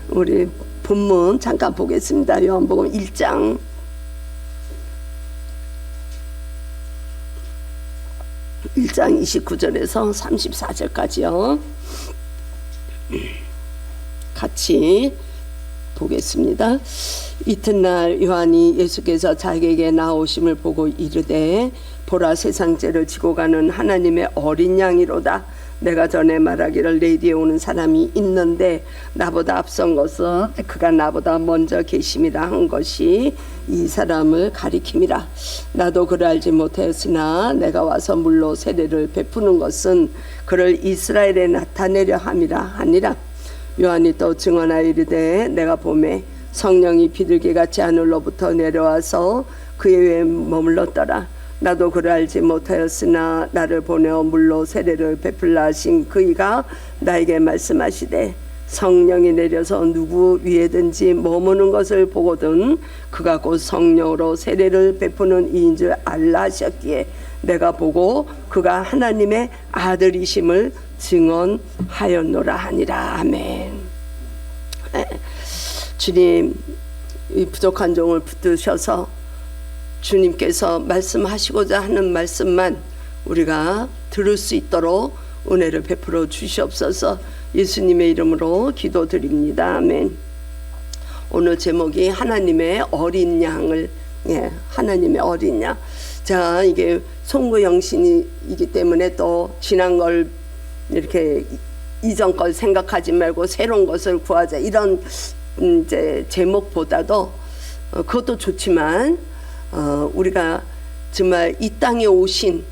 우리 본문 잠깐 보겠습니다. 요한복음 1장 29절에서 34절까지요. 같이 보겠습니다. 이튿날 요한이 예수께서 자기에게 나오심을 보고 이르되 보라, 세상 죄를 지고 가는 하나님의 어린 양이로다. 내가 전에 말하기를 내 뒤에 오는 사람이 있는데 나보다 앞선 것은 그가 나보다 먼저 계심이라 한 것이 이 사람을 가리킴이라. 나도 그를 알지 못하였으나 내가 와서 물로 세례를 베푸는 것은 그를 이스라엘에 나타내려 함이라 하니라. 요한이 또 증언하여 이르되 내가 보매 성령이 비둘기같이 하늘로부터 내려와서 그의 위에 머물렀더라. 나도 그를 알지 못하였으나 나를 보내어 물로 세례를 베풀라 하신 그이가 나에게 말씀하시되 성령이 내려서 누구 위에든지 머무는 것을 보거든 그가 곧 성령으로 세례를 베푸는 이인 줄 알라 하셨기에 내가 보고 그가 하나님의 아들이심을 증언하였노라 하니라. 아멘. 주님, 이 부족한 종을 붙드셔서 주님께서 말씀하시고자 하는 말씀만 우리가 들을 수 있도록 은혜를 베풀어 주시옵소서. 예수님의 이름으로 기도드립니다. 아멘. 오늘 제목이 하나님의 어린 양을, 하나님의 어린 양. 자, 이게 송구영신이기 때문에 또 지난 걸 이렇게 이전 걸 생각하지 말고 새로운 것을 구하자, 이런 이제 제목보다도 그것도 좋지만 우리가 정말 이 땅에 오신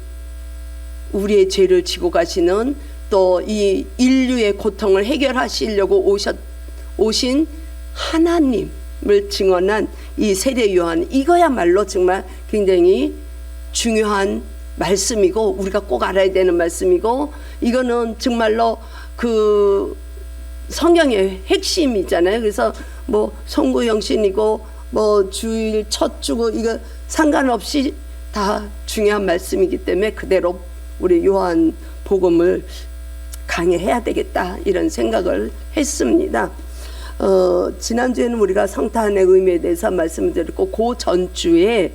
우리의 죄를 지고 가시는 또 이 인류의 고통을 해결하시려고 오신 하나님을 증언한 이 세례 요한, 이거야말로 정말 굉장히 중요한 말씀이고 우리가 꼭 알아야 되는 말씀이고, 이거는 정말로 그 성경의 핵심이잖아요. 그래서 뭐 송구영신이고 뭐 주일 첫 주고 이거 상관없이 다 중요한 말씀이기 때문에 그대로 우리 요한 복음을 강의해야 되겠다, 이런 생각을 했습니다. 지난주에는 우리가 성탄의 의미에 대해서 말씀을 드렸고 그 전주에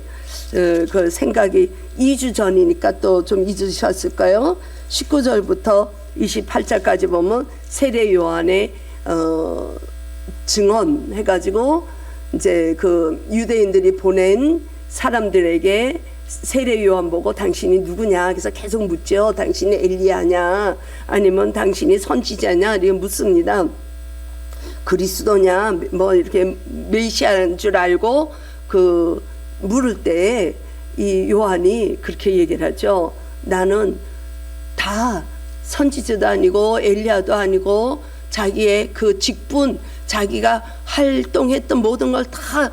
그 생각이 2주 전이니까 또 좀 잊으셨을까요? 19절부터 28절까지 보면 세례 요한의 증언 해가지고 이제 그 유대인들이 보낸 사람들에게 세례 요한 보고 당신이 누구냐, 그래서 계속 묻죠. 당신이 엘리야냐 아니면 당신이 선지자냐 이렇게 묻습니다. 그리스도냐 뭐 이렇게 메시아인 줄 알고 그 물을 때 이 요한이 그렇게 얘기를 하죠. 나는 다 선지자도 아니고 엘리야도 아니고 자기의 그 직분, 자기가 활동했던 모든 걸 다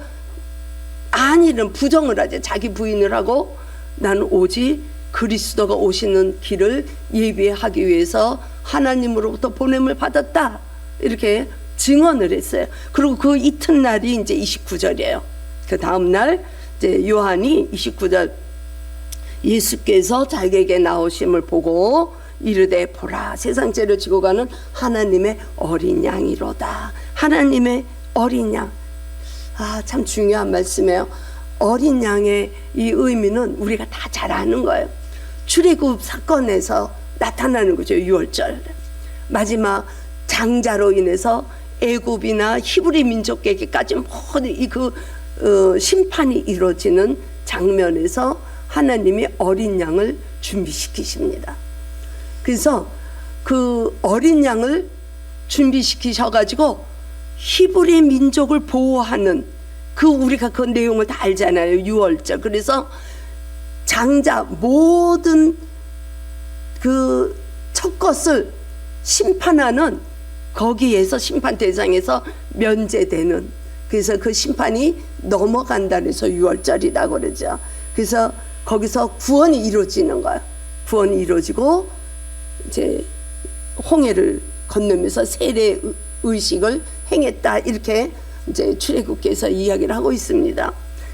아니는 부정을 하죠. 자기 부인을 하고 나는 오직 그리스도가 오시는 길을 예비하기 위해서 하나님으로부터 보냄을 받았다, 이렇게 증언을 했어요. 그리고 그 이튿날이 이제 29절이에요. 그 다음날 이제 요한이 29절, 예수께서 자기에게 나오심을 보고 이르되 보라, 세상 죄를 지고 가는 하나님의 어린 양이로다. 하나님의 어린 양. 아, 참 중요한 말씀이에요. 어린 양의 이 의미는 우리가 다 잘 아는 거예요. 출애굽 사건에서 나타나는 거죠. 6월절 마지막 장자로 인해서 애굽이나 히브리 민족에게까지 모든 그 심판이 이루어지는 장면에서 하나님이 어린 양을 준비시키십니다. 그래서 그 어린 양을 준비시키셔가지고 히브리 민족을 보호하는 그 우리가 그 내용을 다 알잖아요. 6월절. 그래서 장자 모든 그 첫 것을 심판하는, 거기에서 심판 대상에서 면제되는, 그래서 그 심판이 넘어간다 그래서 6월절이라고 그러죠. 그래서 거기서 구원이 이루어지는 거예요. 구원이 이루어지고 이제 홍해를 건너면서 세례 의식을 행했다, 이렇게 이제 출애굽기에서 이야기를 하고 있습니다.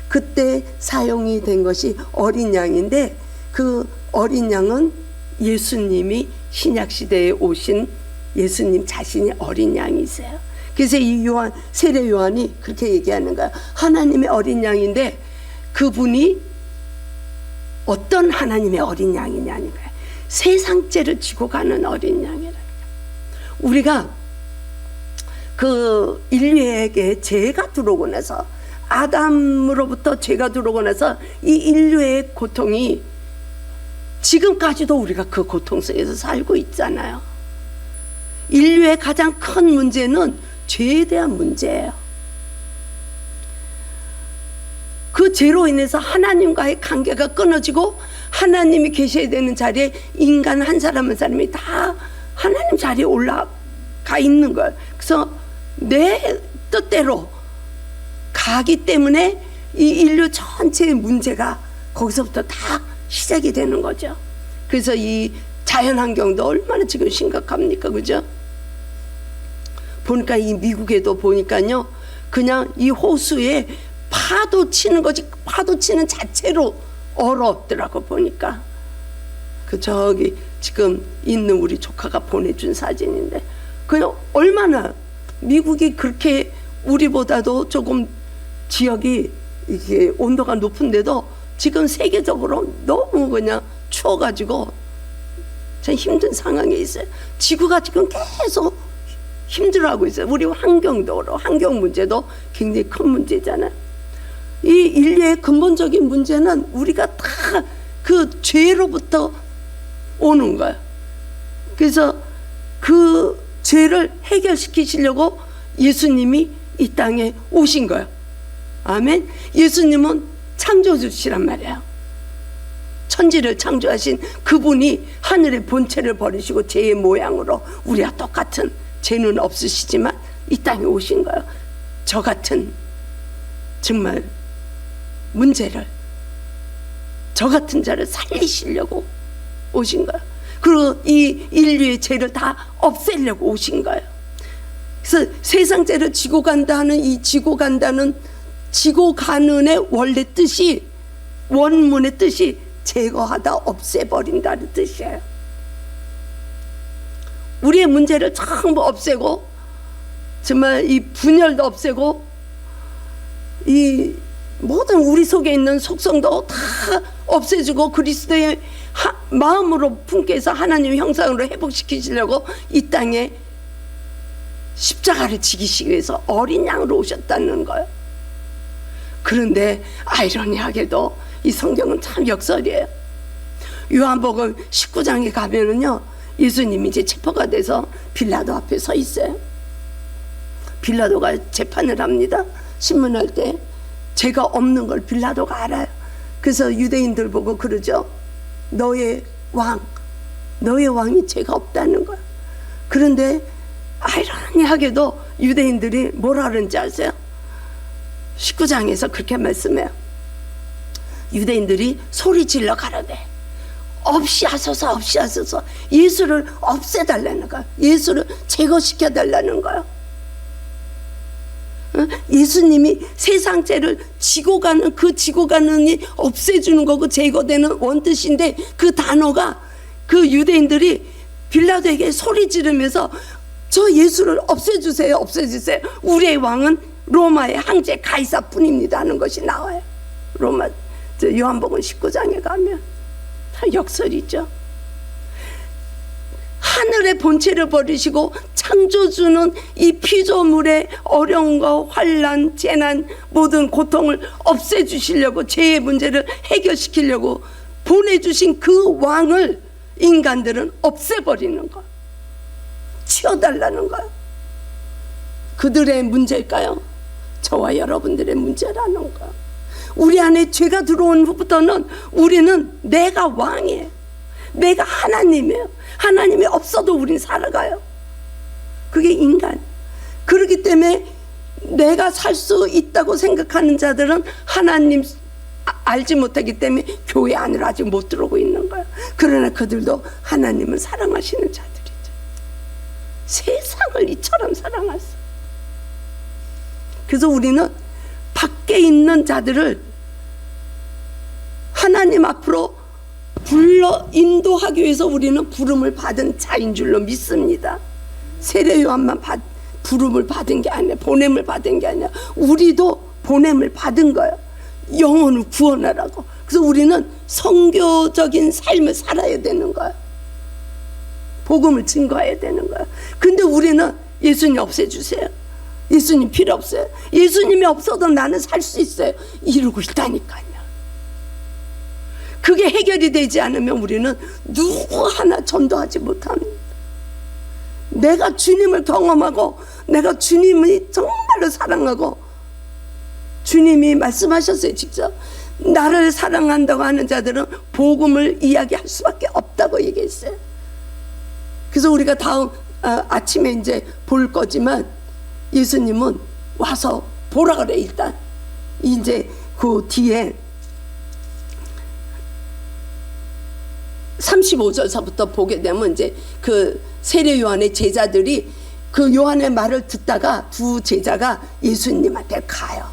그때 사용이 된 것이 어린 양인데 그 어린 양은 예수님이 신약 시대에 오신 예수님 자신이 어린 양이세요. 그래서 이 요한, 세례 요한이 그렇게 얘기하는 거야. 하나님의 어린 양인데 그분이 어떤 하나님의 어린 양이냐는 거야. 세상죄를 지고 가는 어린 양이라는 거야. 우리가 그 인류에게 죄가 들어오고 나서, 아담으로부터 죄가 들어오고 나서 이 인류의 고통이 지금까지도 우리가 그 고통 속에서 살고 있잖아요. 인류의 가장 큰 문제는 죄에 대한 문제예요. 그 죄로 인해서 하나님과의 관계가 끊어지고 하나님이 계셔야 되는 자리에 인간 한 사람 한 사람이 다 하나님 자리에 올라가 있는 거예요. 그래서 내 뜻대로 가기 때문에 이 인류 전체의 문제가 거기서부터 다 시작이 되는 거죠. 그래서 이 자연환경도 얼마나 지금 심각합니까? 그죠? 보니까 이 미국에도 보니까요, 그냥 이 호수에 파도 치는 거지, 파도 치는 자체로 얼었더라고. 보니까 그 저기 지금 있는 우리 조카가 보내준 사진인데, 그냥 얼마나 미국이 그렇게 우리보다도 조금 지역이 이게 온도가 높은데도 지금 세계적으로 너무 그냥 추워가지고 참 힘든 상황에 있어요. 지구가 지금 계속 힘들어하고 있어요. 우리 환경도 그렇고, 환경 문제도 굉장히 큰 문제잖아요. 이 인류의 근본적인 문제는 우리가 다 그 죄로부터 오는 거예요. 그래서 그 죄를 해결시키시려고 예수님이 이 땅에 오신 거예요. 아멘. 예수님은 창조주시란 말이에요. 천지를 창조하신 그분이 하늘의 본체를 버리시고 죄의 모양으로 우리와 똑같은, 죄는 없으시지만 이 땅에 오신 거예요. 저 같은 정말 문제를, 저 같은 자를 살리시려고 오신 거예요. 그리고 이 인류의 죄를 다 없애려고 오신 거예요. 그래서 세상 죄를 지고 간다는 이 지고 간다는, 지고 가는의 원래 뜻이, 원문의 뜻이 제거하다, 없애버린다는 뜻이에요. 우리의 문제를 전부 없애고, 정말 이 분열도 없애고, 이 모든 우리 속에 있는 속성도 다 없애주고 그리스도의 마음으로 품게 해서 하나님의 형상으로 회복시키시려고 이 땅에 십자가를 지기시기 위해서 어린 양으로 오셨다는 거예요. 그런데 아이러니하게도 이 성경은 참 역설이에요. 요한복음 19장에 가면은요, 예수님이 이제 체포가 돼서 빌라도 앞에 서 있어요. 빌라도가 재판을 합니다. 신문할 때 죄가 없는 걸 빌라도가 알아요. 그래서 유대인들 보고 그러죠. 너의 왕이 죄가 없다는 거야. 그런데 아이러니하게도 유대인들이 뭐라 그러는지 아세요? 19장에서 그렇게 말씀해요. 유대인들이 소리 질러 가라대. 없이 하소서, 없이 하소서. 예수를 없애달라는 거야. 예수를 제거시켜달라는 거야. 예수님이 세상 죄를 지고 가는, 그 지고 가는이 없애주는 거고 제거되는 원뜻인데, 그 단어가 그 유대인들이 빌라도에게 소리 지르면서 저 예수를 없애주세요, 없애주세요. 우리의 왕은 로마의 황제 가이사뿐입니다 하는 것이 나와요. 로마 요한복음 19장에 가면 다 역설이죠. 하늘의 본체를 버리시고 창조주는 이 피조물의 어려움과 환난, 재난, 모든 고통을 없애주시려고, 죄의 문제를 해결시키려고 보내주신 그 왕을 인간들은 없애버리는 거, 치워달라는 거예요. 그들의 문제일까요? 저와 여러분들의 문제라는 거예요. 우리 안에 죄가 들어온 후부터는 우리는 내가 왕이에요. 내가 하나님이에요. 하나님이 없어도 우린 살아가요. 그게 인간. 그렇기 때문에 내가 살 수 있다고 생각하는 자들은 하나님 알지 못하기 때문에 교회 안으로 아직 못 들어오고 있는 거야. 그러나 그들도 하나님을 사랑하시는 자들이죠. 세상을 이처럼 사랑하세요. 그래서 우리는 밖에 있는 자들을 하나님 앞으로 불러 인도하기 위해서 우리는 부름을 받은 자인 줄로 믿습니다. 세례 요한만 부름을 받은 게 아니야. 보냄을 받은 게 아니야. 우리도 보냄을 받은 거야. 영혼을 구원하라고. 그래서 우리는 선교적인 삶을 살아야 되는 거야. 복음을 증거해야 되는 거야. 근데 우리는 예수님 없애주세요. 예수님 필요 없어요. 예수님이 없어도 나는 살 수 있어요. 이러고 있다니까요. 그게 해결이 되지 않으면 우리는 누구 하나 전도하지 못합니다. 내가 주님을 경험하고 내가 주님이 정말로 사랑하고, 주님이 말씀하셨어요. 직접 나를 사랑한다고 하는 자들은 복음을 이야기할 수밖에 없다고 얘기했어요. 그래서 우리가 다음 아침에 이제 볼 거지만 예수님은 와서 보라 그래. 일단 이제 그 뒤에 35절서부터 보게 되면 이제 그 세례 요한의 제자들이 그 요한의 말을 듣다가 두 제자가 예수님한테 가요.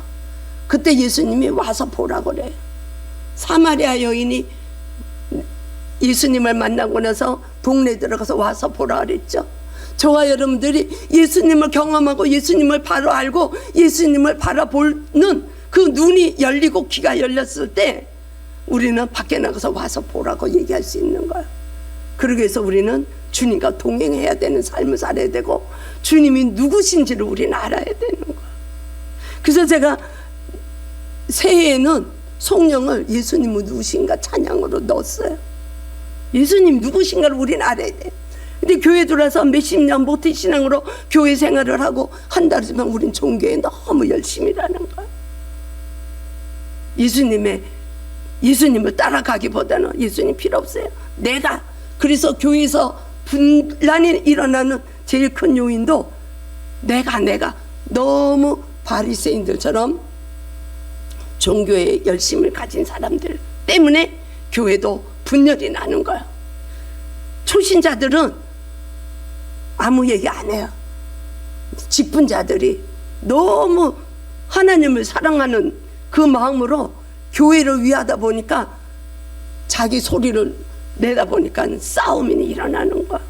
그때 예수님이 와서 보라 그래요. 사마리아 여인이 예수님을 만나고 나서 동네 들어가서 와서 보라 그랬죠. 저와 여러분들이 예수님을 경험하고 예수님을 바로 알고 예수님을 바라보는 그 눈이 열리고 귀가 열렸을 때 우리는 밖에 나가서 와서 보라고 얘기할 수 있는 거야. 그러기 위해서 우리는 주님과 동행해야 되는 삶을 살아야 되고, 주님이 누구신지를 우리는 알아야 되는 거야. 그래서 제가 새해에는 성령을 예수님은 누구신가 찬양으로 넣었어요. 예수님 누구신가를 우리는 알아야 돼. 근데 교회 들어와서 몇십 년 모태 신앙으로 교회 생활을 하고 한 달이지만 우린 종교에 너무 열심히 일하는 거야. 예수님을 따라가기보다는 예수님 필요 없어요. 내가. 그래서 교회에서 분란이 일어나는 제일 큰 요인도 내가 너무 바리새인들처럼 종교에 열심을 가진 사람들 때문에 교회도 분열이 나는 거야. 초신자들은 아무 얘기 안 해요. 직분자들이 너무 하나님을 사랑하는 그 마음으로 교회를 위하다 보니까 자기 소리를 내다 보니까 싸움이 일어나는 거야.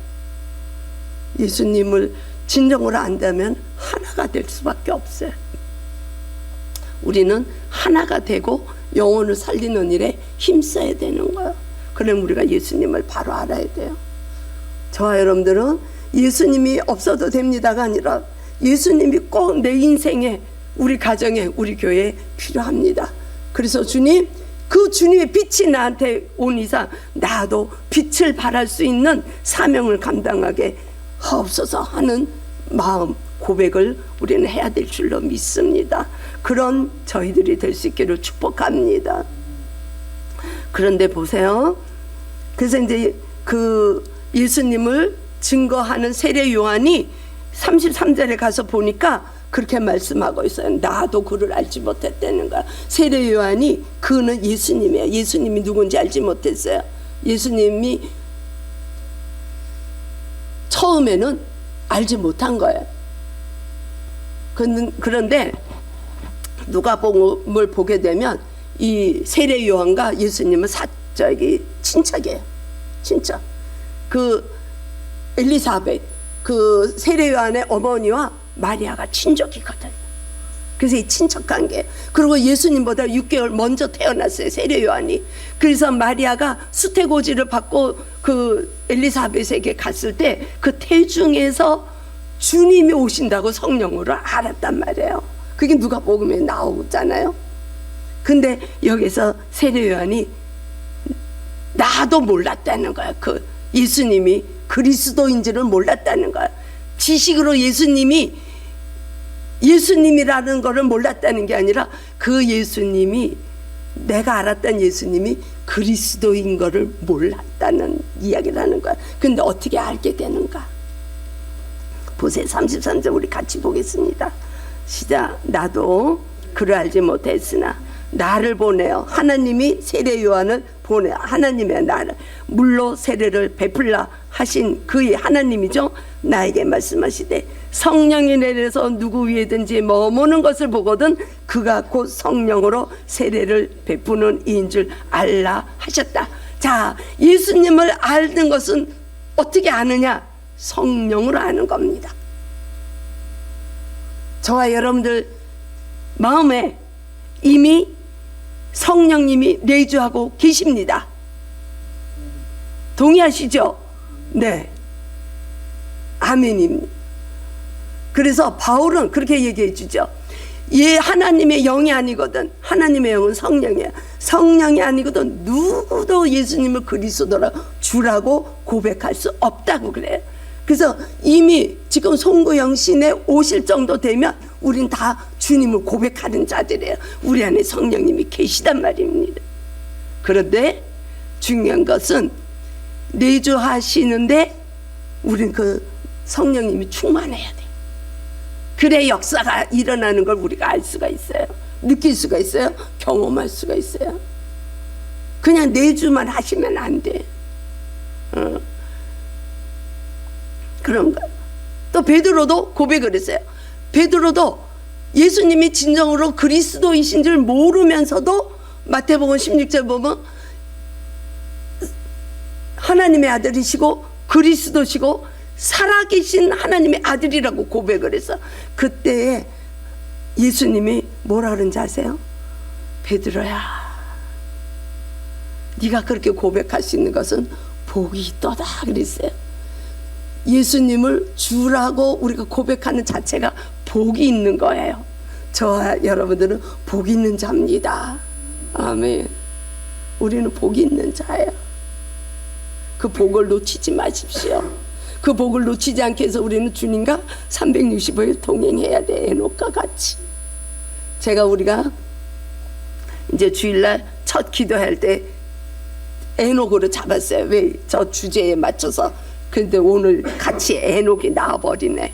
예수님을 진정으로 안다면 하나가 될 수밖에 없어요. 우리는 하나가 되고 영혼을 살리는 일에 힘써야 되는 거야. 그럼 우리가 예수님을 바로 알아야 돼요. 저와 여러분들은 예수님이 없어도 됩니다가 아니라 예수님이 꼭 내 인생에, 우리 가정에, 우리 교회에 필요합니다. 그래서 주님, 그 주님의 빛이 나한테 온 이상 나도 빛을 발할 수 있는 사명을 감당하게 하옵소서 하는 마음 고백을 우리는 해야 될 줄로 믿습니다. 그런 저희들이 될 수 있기를 축복합니다. 그런데 보세요. 그래서 이제 그 예수님을 증거하는 세례 요한이 33절에 가서 보니까 그렇게 말씀하고 있어요. 나도 그를 알지 못했다는 거야. 세례 요한이 그는 예수님이에요. 예수님이 누군지 알지 못했어요. 예수님이 처음에는 알지 못한 거예요. 그런데 누가복음을 보게 되면 이 세례 요한과 예수님은 친척이에요. 친척. 그 엘리사벳, 그 세례 요한의 어머니와 마리아가 친족이거든요. 그래서 이 친척 관계. 그리고 예수님보다 6개월 먼저 태어났어요, 세례 요한이. 그래서 마리아가 수태고지를 받고 그 엘리사벳에게 갔을 때 그 태중에서 주님이 오신다고 성령으로 알았단 말이에요. 그게 누가복음에 나오잖아요. 근데 여기서 세례 요한이 나도 몰랐다는 거야. 그 예수님이 그리스도인지를 몰랐다는 거야. 지식으로 예수님이라는 거를 몰랐다는 게 아니라 그 예수님이, 내가 알았던 예수님이 그리스도인 거를 몰랐다는 이야기를 하는 거야. 근데 어떻게 알게 되는가? 보세요. 33절 우리 같이 보겠습니다. 시작. 나도 그를 알지 못했으나 나를 보내어, 하나님이 세례 요한을 보내, 하나님의 나를 물로 세례를 베풀라 하신 그의 하나님이죠. 나에게 말씀하시되 성령이 내려서 누구 위에든지 머무는 것을 보거든 그가 곧 성령으로 세례를 베푸는 이인 줄 알라 하셨다. 자, 예수님을 아는 것은 어떻게 아느냐? 성령으로 아는 겁니다. 저와 여러분들 마음에 이미 성령님이 내주하고 계십니다. 동의하시죠? 네. 아멘입니다. 그래서 바울은 그렇게 얘기해 주죠. 얘 하나님의 영이 아니거든. 하나님의 영은 성령이야. 성령이 아니거든 누구도 예수님을 그리스도라 주라고 고백할 수 없다고 그래요. 그래서 이미 지금 송구영신에 오실 정도 되면 우린 다 주님을 고백하는 자들이에요. 우리 안에 성령님이 계시단 말입니다. 그런데 중요한 것은 내주하시는데 우린 그 성령님이 충만해야 돼. 그래 역사가 일어나는 걸 우리가 알 수가 있어요. 느낄 수가 있어요. 경험할 수가 있어요. 그냥 내주만 하시면 안 돼. 그런 거예요. 또 베드로도 고백을 했어요. 베드로도 예수님이 진정으로 그리스도이신 줄 모르면서도 마태복음 16절 보면 하나님의 아들이시고 그리스도시고 살아계신 하나님의 아들이라고 고백을 해서 그때에 예수님이 뭐라 그런지 아세요? 베드로야, 네가 그렇게 고백할 수 있는 것은 복이 있도다 그랬어요. 예수님을 주라고 우리가 고백하는 자체가 복이 있는 거예요. 저와 여러분들은 복이 있는 자입니다. 아멘. 우리는 복이 있는 자예요. 그 복을 놓치지 마십시오. 그 복을 놓치지 않게 해서 우리는 주님과 365일 동행해야 돼. 에녹과 같이. 우리가 이제 주일날 첫 기도할 때 에녹으로 잡았어요. 왜? 저 주제에 맞춰서. 근데 오늘 같이 에녹이 나와버리네.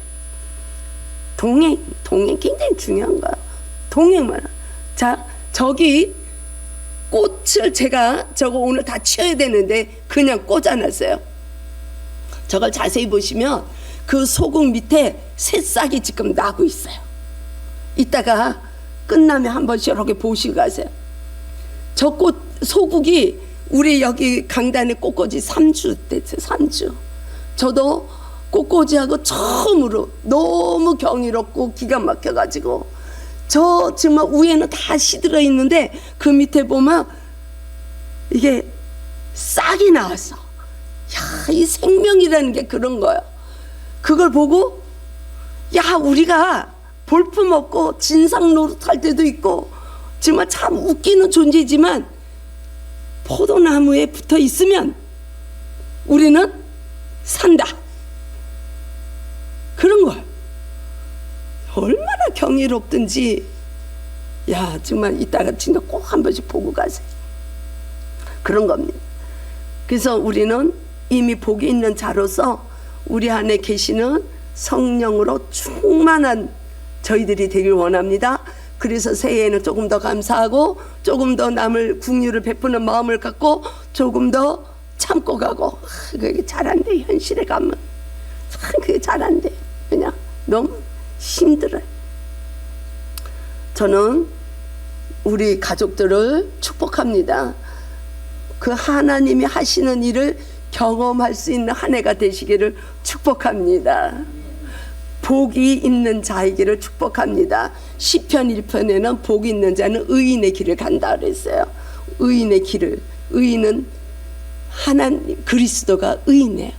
동행 굉장히 중요한 거야. 동행만. 자, 저기 꽃을 제가 저거 오늘 다 치워야 되는데 그냥 꽂아놨어요. 저걸 자세히 보시면 그 소국 밑에 새싹이 지금 나고 있어요. 이따가 끝나면 한 번씩 이렇게 보시고 가세요. 저 꽃 소국이 우리 여기 강단에 꽃꽂이 3주 됐어요. 3주. 저도 꽃꽂이하고 처음으로 너무 경이롭고 기가 막혀가지고 저 정말 위에는 다 시들어 있는데 그 밑에 보면 이게 싹이 나왔어. 야, 이 생명이라는 게 그런 거예요. 그걸 보고 야, 우리가 볼품 없고 진상 노릇할 때도 있고 정말 참 웃기는 존재지만 포도나무에 붙어 있으면 우리는 산다. 그런 거예요. 얼마나 경이롭든지. 야, 정말 이따가 진짜 꼭 한 번씩 보고 가세요. 그런 겁니다. 그래서 우리는 이미 복이 있는 자로서 우리 안에 계시는 성령으로 충만한 저희들이 되길 원합니다. 그래서 새해에는 조금 더 감사하고 조금 더 남을 긍휼을 베푸는 마음을 갖고 조금 더 참고 가고. 그게 잘 안 돼. 현실에 가면 참 그게 잘 안 돼. 그냥 너무 힘들어요. 저는 우리 가족들을 축복합니다. 그 하나님이 하시는 일을 경험할 수 있는 한 해가 되시기를 축복합니다. 복이 있는 자이기를 축복합니다. 시편 1편에는 복이 있는 자는 의인의 길을 간다 그랬어요. 의인의 길을. 의인은 하나님 그리스도가 의인이에요.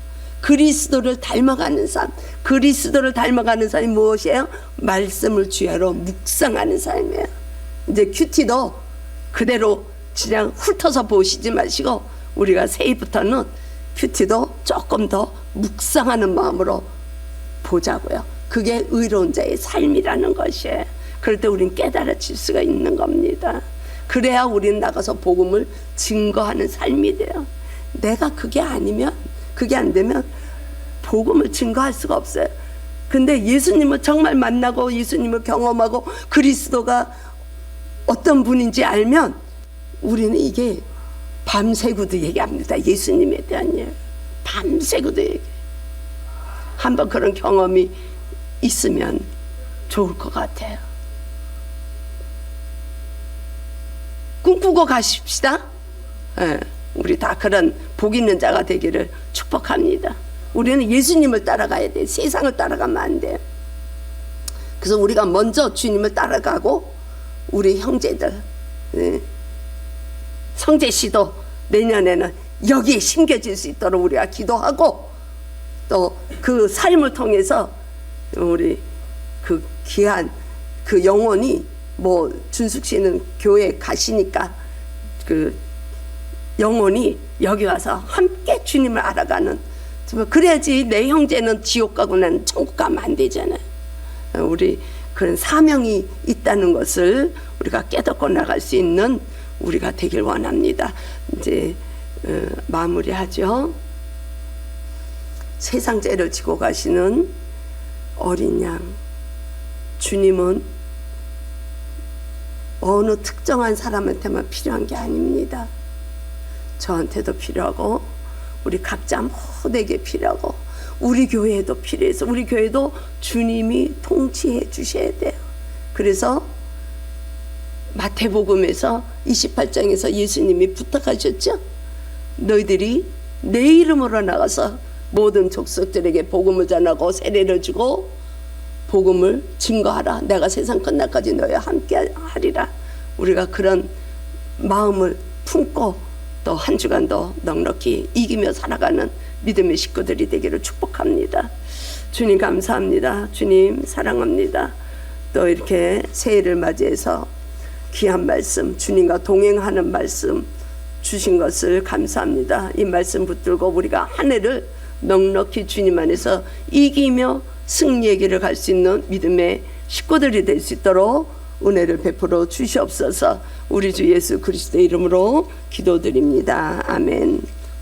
그리스도를 닮아가는 삶. 그리스도를 닮아가는 삶이 무엇이에요? 말씀을 주야로 묵상하는 삶이에요. 이제 큐티도 그대로 그냥 훑어서 보시지 마시고 우리가 새해부터는 큐티도 조금 더 묵상하는 마음으로 보자고요. 그게 의로운 자의 삶이라는 것이에요. 그럴 때 우린 깨달아질 수가 있는 겁니다. 그래야 우린 나가서 복음을 증거하는 삶이 돼요. 내가 그게 아니면, 그게 안 되면 복음을 증거할 수가 없어요. 근데 예수님을 정말 만나고 예수님을 경험하고 그리스도가 어떤 분인지 알면 우리는 이게 밤새고도 얘기합니다. 예수님에 대한 일 밤새고도 얘기해요. 한번 그런 경험이 있으면 좋을 것 같아요. 꿈꾸고 가십시다. 네, 우리 다 그런 복 있는 자가 되기를 축복합니다. 우리는 예수님을 따라가야 돼. 세상을 따라가면 안 돼요. 그래서 우리가 먼저 주님을 따라가고 우리 형제들, 성재 씨도 내년에는 여기에 심겨질 수 있도록 우리가 기도하고 또 그 삶을 통해서 우리 그 귀한 그 영혼이 뭐 준숙 씨는 교회 가시니까 그 영혼이 여기 와서 함께 주님을 알아가는, 정말 그래야지 내 형제는 지옥 가고 나는 천국 가면 안 되잖아요. 우리 그런 사명이 있다는 것을 우리가 깨닫고 나갈 수 있는 우리가 되길 원합니다. 이제 마무리하죠. 세상 죄를 지고 가시는 어린 양, 주님은 어느 특정한 사람한테만 필요한 게 아닙니다. 저한테도 필요하고 우리 각자 모두에게 필요하고 우리 교회에도 필요해서 우리 교회도 주님이 통치해 주셔야 돼요. 그래서 마태복음에서 28장에서 예수님이 부탁하셨죠. 너희들이 내 이름으로 나가서 모든 족속들에게 복음을 전하고 세례를 주고 복음을 증거하라. 내가 세상 끝날까지 너희와 함께 하리라. 우리가 그런 마음을 품고 또 한 주간도 넉넉히 이기며 살아가는 믿음의 식구들이 되기를 축복합니다. 주님 감사합니다. 주님 사랑합니다. 또 이렇게 새해를 맞이해서 귀한 말씀, 주님과 동행하는 말씀 주신 것을 감사합니다. 이 말씀 붙들고 우리가 한 해를 넉넉히 주님 안에서 이기며 승리의 길을 갈 수 있는 믿음의 식구들이 될 수 있도록 은혜를 베풀어 주시옵소서. 우리 주 예수 그리스도의 이름으로 기도드립니다. 아멘.